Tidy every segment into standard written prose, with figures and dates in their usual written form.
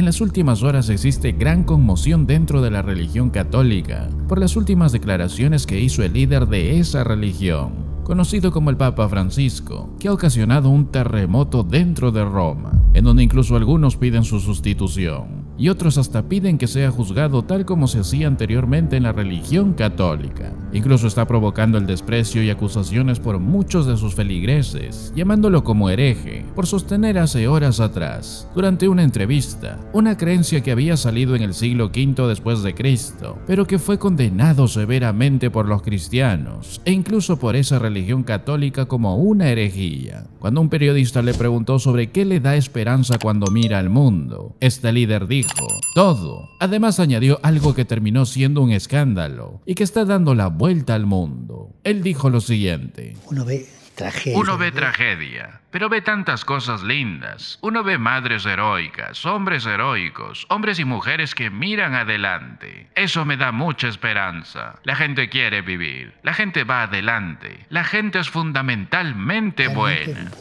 En las últimas horas existe gran conmoción dentro de la religión católica por las últimas declaraciones que hizo el líder de esa religión, conocido como el Papa Francisco, que ha ocasionado un terremoto dentro de Roma, en donde incluso algunos piden su sustitución y otros hasta piden que sea juzgado tal como se hacía anteriormente en la religión católica. Incluso está provocando el desprecio y acusaciones por muchos de sus feligreses, llamándolo como hereje por sostener hace horas atrás, durante una entrevista, una creencia que había salido en el siglo V después de Cristo, pero que fue condenado severamente por los cristianos e incluso por esa religión católica como una herejía. Cuando un periodista le preguntó sobre qué le da esperanza cuando mira al mundo, este líder dijo: todo. Además añadió algo que terminó siendo un escándalo y que está dando la vuelta al mundo. Él dijo lo siguiente: Uno ve tragedia, pero ve tantas cosas lindas. Uno ve madres heroicas, hombres heroicos, hombres y mujeres que miran adelante. Eso me da mucha esperanza. La gente quiere vivir, la gente va adelante, la gente es fundamentalmente buena.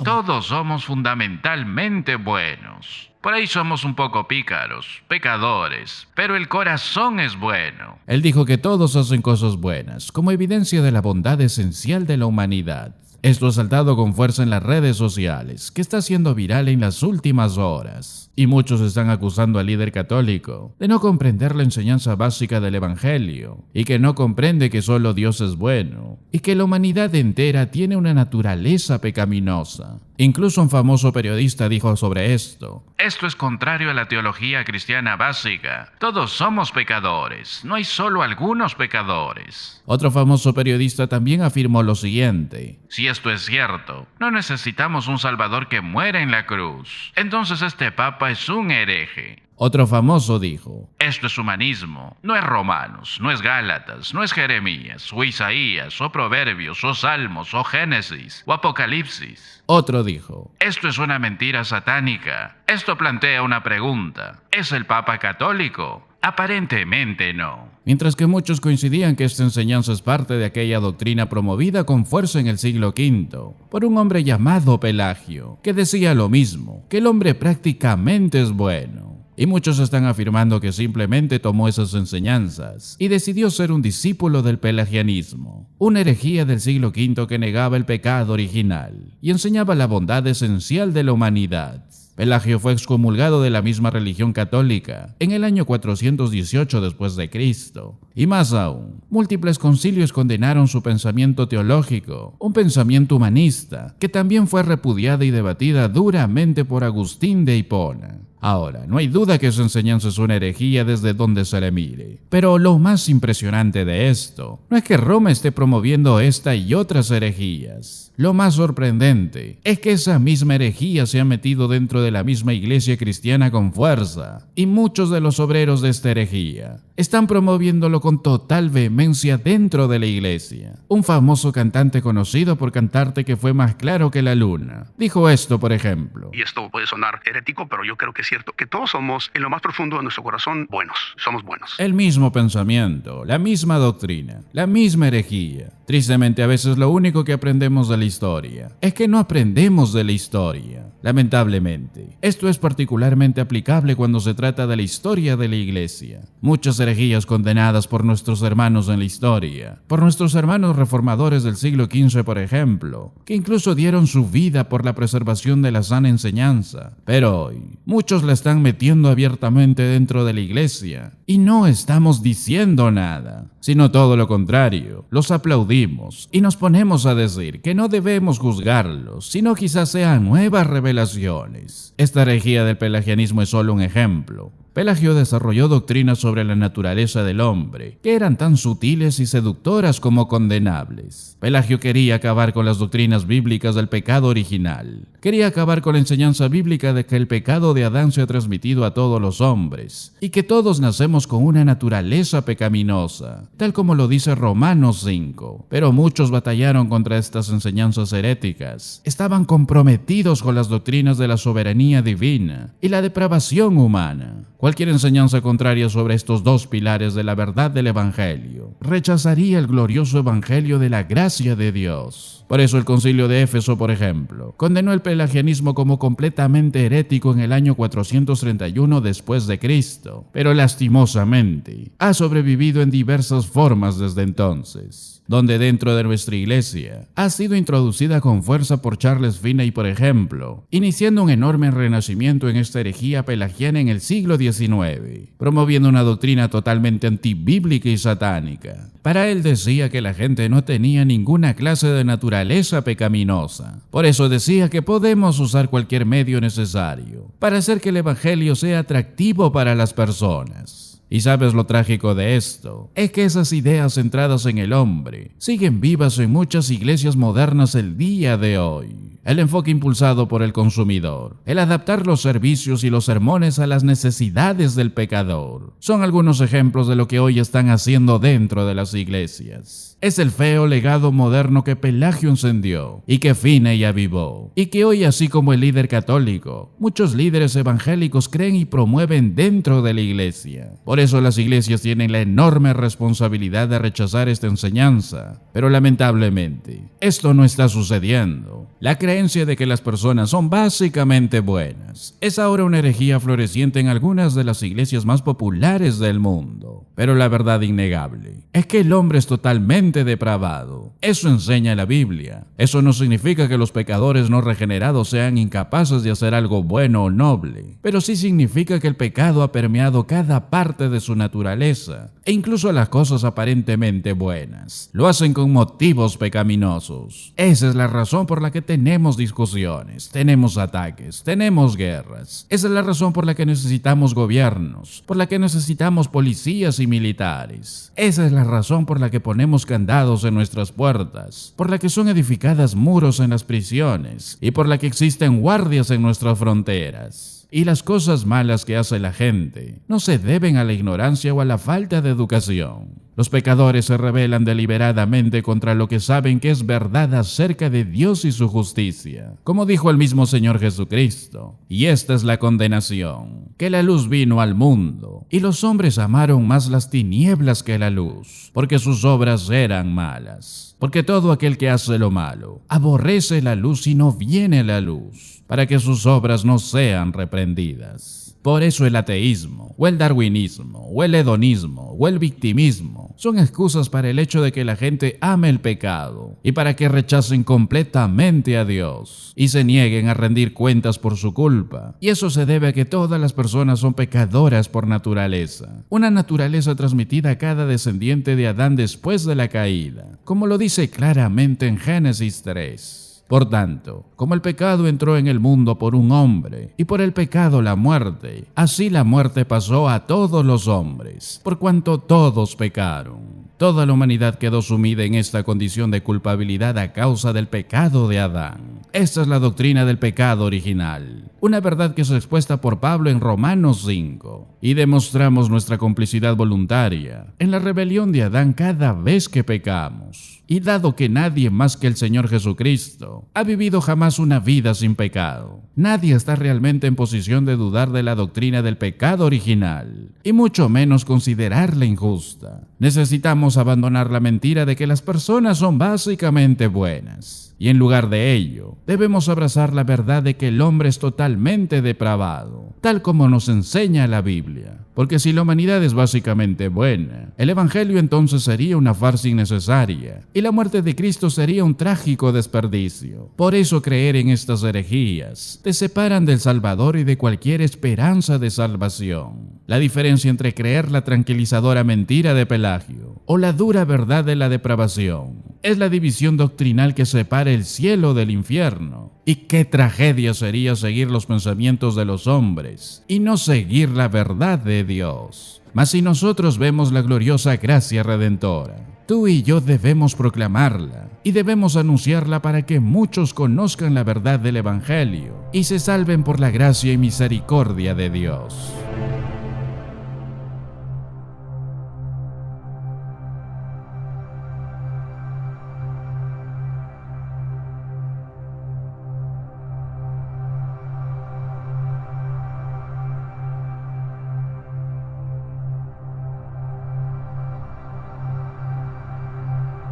Todos somos fundamentalmente buenos. Por ahí somos un poco pícaros, pecadores, pero el corazón es bueno. Él dijo que todos hacen cosas buenas, como evidencia de la bondad esencial de la humanidad. Esto ha saltado con fuerza en las redes sociales, que está siendo viral en las últimas horas. Y muchos están acusando al líder católico de no comprender la enseñanza básica del Evangelio, y que no comprende que solo Dios es bueno, y que la humanidad entera tiene una naturaleza pecaminosa. Incluso un famoso periodista dijo sobre esto: esto es contrario a la teología cristiana básica. Todos somos pecadores, no hay solo algunos pecadores. Otro famoso periodista también afirmó lo siguiente: si esto es cierto, no necesitamos un Salvador que muera en la cruz. Entonces este Papa es un hereje. Otro famoso dijo: esto es humanismo, no es Romanos, no es Gálatas, no es Jeremías, o Isaías, o Proverbios, o Salmos, o Génesis, o Apocalipsis. Otro dijo: esto es una mentira satánica. Esto plantea una pregunta: ¿es el Papa católico? Aparentemente no. Mientras que muchos coincidían que esta enseñanza es parte de aquella doctrina promovida con fuerza en el siglo V por un hombre llamado Pelagio, que decía lo mismo, que el hombre prácticamente es bueno. Y muchos están afirmando que simplemente tomó esas enseñanzas y decidió ser un discípulo del pelagianismo, una herejía del siglo V que negaba el pecado original y enseñaba la bondad esencial de la humanidad. Pelagio fue excomulgado de la misma religión católica en el año 418 después de Cristo. Y más aún, múltiples concilios condenaron su pensamiento teológico, un pensamiento humanista, que también fue repudiada y debatida duramente por Agustín de Hipona. Ahora, no hay duda que su enseñanza es una herejía desde donde se le mire. Pero lo más impresionante de esto no es que Roma esté promoviendo esta y otras herejías. Lo más sorprendente es que esa misma herejía se ha metido dentro de la misma iglesia cristiana con fuerza, y muchos de los obreros de esta herejía están promoviéndolo con total vehemencia dentro de la iglesia. Un famoso cantante conocido por cantarte que fue más claro que la luna dijo esto, por ejemplo: y esto puede sonar herético, pero yo creo que es cierto, que todos somos, en lo más profundo de nuestro corazón, buenos. Somos buenos. El mismo pensamiento, la misma doctrina, la misma herejía. Tristemente, a veces lo único que aprendemos de la historia es que no aprendemos de la historia. Lamentablemente, esto es particularmente aplicable cuando se trata de la historia de la iglesia. Muchas herejías condenadas por nuestros hermanos en la historia, por nuestros hermanos reformadores del siglo XV, por ejemplo, que incluso dieron su vida por la preservación de la sana enseñanza. Pero hoy, muchos la están metiendo abiertamente dentro de la iglesia y no estamos diciendo nada, sino todo lo contrario. Los aplaudimos y nos ponemos a decir que no debemos juzgarlos, sino quizás sean nuevas revelaciones. Esta herejía del pelagianismo es solo un ejemplo. Pelagio desarrolló doctrinas sobre la naturaleza del hombre, que eran tan sutiles y seductoras como condenables. Pelagio quería acabar con las doctrinas bíblicas del pecado original. Quería acabar con la enseñanza bíblica de que el pecado de Adán se ha transmitido a todos los hombres, y que todos nacemos con una naturaleza pecaminosa, tal como lo dice Romanos 5. Pero muchos batallaron contra estas enseñanzas heréticas. Estaban comprometidos con las doctrinas de la soberanía divina y la depravación humana. Cualquier enseñanza contraria sobre estos dos pilares de la verdad del Evangelio rechazaría el glorioso evangelio de la gracia de Dios. Por eso el concilio de Éfeso, por ejemplo, condenó el pelagianismo como completamente herético en el año 431 después de Cristo, pero lastimosamente ha sobrevivido en diversas formas desde entonces, donde dentro de nuestra iglesia ha sido introducida con fuerza por Charles Finney, por ejemplo, iniciando un enorme renacimiento en esta herejía pelagiana en el siglo XIX, promoviendo una doctrina totalmente antibíblica y satánica. Para él decía que la gente no tenía ninguna clase de naturaleza pecaminosa. Por eso decía que podemos usar cualquier medio necesario para hacer que el evangelio sea atractivo para las personas. ¿Y sabes lo trágico de esto? Es que esas ideas centradas en el hombre siguen vivas en muchas iglesias modernas el día de hoy. El enfoque impulsado por el consumidor, el adaptar los servicios y los sermones a las necesidades del pecador, son algunos ejemplos de lo que hoy están haciendo dentro de las iglesias. Es el feo legado moderno que Pelagio encendió y que Finney avivó, y que hoy, así como el líder católico, muchos líderes evangélicos creen y promueven dentro de la iglesia. Por eso las iglesias tienen la enorme responsabilidad de rechazar esta enseñanza, pero lamentablemente esto no está sucediendo. La creencia de que las personas son básicamente buenas es ahora una herejía floreciente en algunas de las iglesias más populares del mundo. Pero la verdad innegable es que el hombre es totalmente depravado. Eso enseña la Biblia. Eso no significa que los pecadores no regenerados sean incapaces de hacer algo bueno o noble, pero sí significa que el pecado ha permeado cada parte de su naturaleza, e incluso las cosas aparentemente buenas lo hacen con motivos pecaminosos. Esa es la razón por la que tenemos discusiones, tenemos ataques, tenemos guerras. Esa es la razón por la que necesitamos gobiernos, por la que necesitamos policías y militares. Esa es la razón por la que ponemos candados en nuestras puertas, por la que son edificadas muros en las prisiones y por la que existen guardias en nuestras fronteras. Y las cosas malas que hace la gente no se deben a la ignorancia o a la falta de educación. Los pecadores se rebelan deliberadamente contra lo que saben que es verdad acerca de Dios y su justicia, como dijo el mismo Señor Jesucristo. Y esta es la condenación, que la luz vino al mundo, y los hombres amaron más las tinieblas que la luz, porque sus obras eran malas. Porque todo aquel que hace lo malo aborrece la luz y no viene a la luz, para que sus obras no sean reprendidas. Por eso el ateísmo, o el darwinismo, o el hedonismo, o el victimismo son excusas para el hecho de que la gente ame el pecado y para que rechacen completamente a Dios y se nieguen a rendir cuentas por su culpa. Y eso se debe a que todas las personas son pecadoras por naturaleza, una naturaleza transmitida a cada descendiente de Adán después de la caída, como lo dice claramente en Génesis 3. Por tanto, como el pecado entró en el mundo por un hombre, y por el pecado la muerte, así la muerte pasó a todos los hombres, por cuanto todos pecaron. Toda la humanidad quedó sumida en esta condición de culpabilidad a causa del pecado de Adán. Esta es la doctrina del pecado original, una verdad que es expuesta por Pablo en Romanos 5, y demostramos nuestra complicidad voluntaria en la rebelión de Adán cada vez que pecamos. Y dado que nadie más que el Señor Jesucristo ha vivido jamás una vida sin pecado, nadie está realmente en posición de dudar de la doctrina del pecado original, y mucho menos considerarla injusta. Necesitamos abandonar la mentira de que las personas son básicamente buenas, y en lugar de ello, debemos abrazar la verdad de que el hombre es totalmente depravado, tal como nos enseña la Biblia. Porque si la humanidad es básicamente buena, el evangelio entonces sería una farsa innecesaria, y la muerte de Cristo sería un trágico desperdicio. Por eso creer en estas herejías te separan del Salvador y de cualquier esperanza de salvación. La diferencia entre creer la tranquilizadora mentira de Pelagio o la dura verdad de la depravación es la división doctrinal que separa el cielo del infierno. Y qué tragedia sería seguir los pensamientos de los hombres y no seguir la verdad de Dios. Mas si nosotros vemos la gloriosa gracia redentora, tú y yo debemos proclamarla y debemos anunciarla para que muchos conozcan la verdad del Evangelio y se salven por la gracia y misericordia de Dios.